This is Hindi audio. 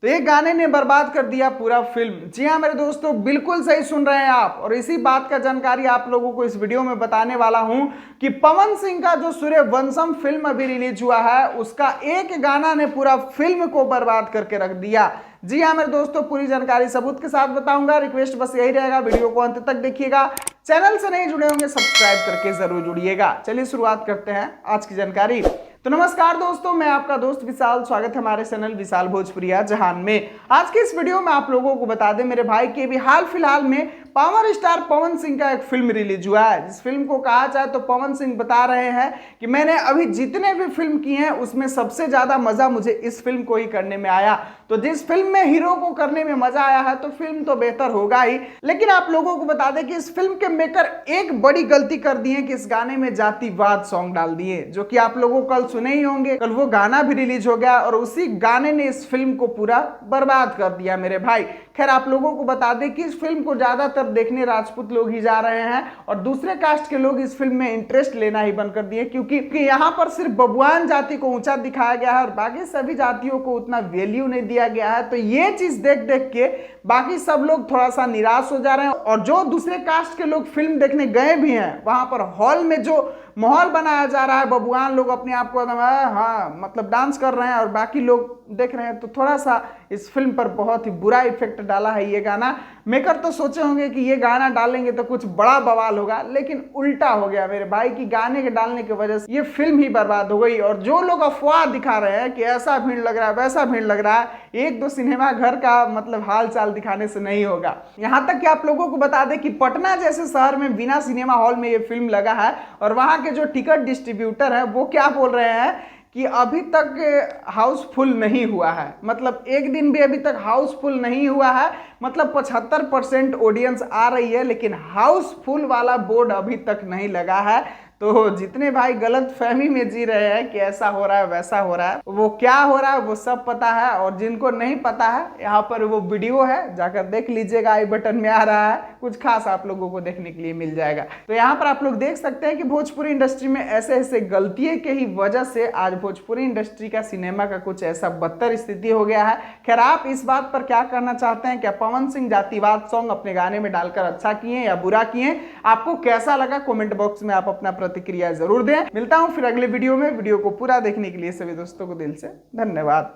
तो एक गाने ने बर्बाद कर दिया पूरा फिल्म। जी हाँ मेरे दोस्तों, बिल्कुल सही सुन रहे हैं आप। और इसी बात का जानकारी आप लोगों को इस वीडियो में बताने वाला हूं कि पवन सिंह का जो सूर्यवंशम फिल्म अभी रिलीज हुआ है, उसका एक गाना ने पूरा फिल्म को बर्बाद करके रख दिया। जी हाँ मेरे दोस्तों, पूरी जानकारी सबूत के साथ बताऊंगा। रिक्वेस्ट बस यही रहेगा, वीडियो को अंत तक देखिएगा। चैनल से नहीं जुड़े होंगे सब्सक्राइब करके जरूर जुड़िएगा। चलिए शुरुआत करते हैं आज की जानकारी। तो नमस्कार दोस्तों, मैं आपका दोस्त विशाल, स्वागत है हमारे चैनल विशाल भोजपुरिया जहान में। आज के इस वीडियो में आप लोगों को बता दें मेरे भाई के भी हाल फिलहाल में पावर स्टार पवन सिंह का एक फिल्म रिलीज हुआ है। जिस फिल्म को कहा जाए तो पवन सिंह बता रहे हैं कि मैंने अभी जितने भी फिल्म किए हैं उसमें सबसे ज्यादा मजा मुझे इस फिल्म को ही करने में आया। तो जिस फिल्म में हीरो को करने में मजा आया है तो फिल्म तो बेहतर होगा ही। लेकिन आप लोगों को बता दें कि इस फिल्म के मेकर एक बड़ी गलती कर दी है कि इस गाने में जातिवाद सॉन्ग डाल दिए, जो कि आप लोगों को कल सुने ही होंगे। कल वो गाना भी रिलीज हो गया और उसी गाने ने इस फिल्म को पूरा बर्बाद कर दिया मेरे भाई। खैर आप लोगों को बता दें कि इस फिल्म को ज्यादातर देखने राजपूत लोग ही जा रहे हैं और दूसरे कास्ट के लोग इस फिल्म में इंटरेस्ट लेना ही बंद कर दिए, क्योंकि यहाँ पर सिर्फ बबुआन जाति को ऊंचा दिखाया गया है और बाकी सभी जातियों को उतना वैल्यू नहीं दिया गया है। तो ये चीज देख देख के बाकी सब लोग थोड़ा सा निराश हो जा रहे हैं। और जो दूसरे कास्ट के लोग फिल्म देखने गए भी हैं, वहां पर हॉल में जो माहौल बनाया जा रहा है, बबुआन लोग अपने आप को हाँ मतलब डांस कर रहे हैं और बाकी लोग देख रहे हैं, तो थोड़ा सा इस फिल्म पर बहुत ही बुरा इफेक्ट डाला है ये गाना। मेकर तो सोचे होंगे कि ये गाना डालेंगे तो कुछ बड़ा बवाल होगा, लेकिन उल्टा हो गया मेरे भाई कि गाने के डालने की वजह से ये फिल्म ही बर्बाद हो गई। और जो लोग अफवाह दिखा रहे हैं कि ऐसा भीड़ लग रहा है वैसा भीड़ लग रहा है, एक दो सिनेमा घर का मतलब हाल चाल दिखाने से नहीं होगा। यहाँ तक कि आप लोगों को बता दें कि पटना जैसे शहर में बिना सिनेमा हॉल में ये फिल्म लगा है और वहाँ के जो टिकट डिस्ट्रीब्यूटर है वो क्या बोल रहे हैं कि अभी तक हाउसफुल नहीं हुआ है। मतलब एक दिन भी अभी तक हाउसफुल नहीं हुआ है। मतलब 75% ऑडियंस आ रही है, लेकिन हाउसफुल वाला बोर्ड अभी तक नहीं लगा है। तो जितने भाई गलत फहमी में जी रहे हैं कि ऐसा हो रहा है वैसा हो रहा है, वो क्या हो रहा है वो सब पता है। और जिनको नहीं पता है, यहाँ पर वो वीडियो है, जाकर देख लीजिएगा, आई बटन में आ रहा है, कुछ खास आप लोगों को देखने के लिए मिल जाएगा। तो यहाँ पर आप लोग देख सकते हैं कि भोजपुरी इंडस्ट्री में ऐसे ऐसे गलतियों के ही वजह से आज भोजपुरी इंडस्ट्री का सिनेमा का कुछ ऐसा बदतर स्थिति हो गया है। खैर आप इस बात पर क्या करना चाहते हैं? क्या पवन सिंह जातिवाद सॉन्ग अपने गाने में डालकर अच्छा किए या बुरा किए? आपको कैसा लगा कमेंट बॉक्स में आप अपना प्रतिक्रिया जरूर दें। मिलता हूं फिर अगले वीडियो में। वीडियो को पूरा देखने के लिए सभी दोस्तों को दिल से धन्यवाद।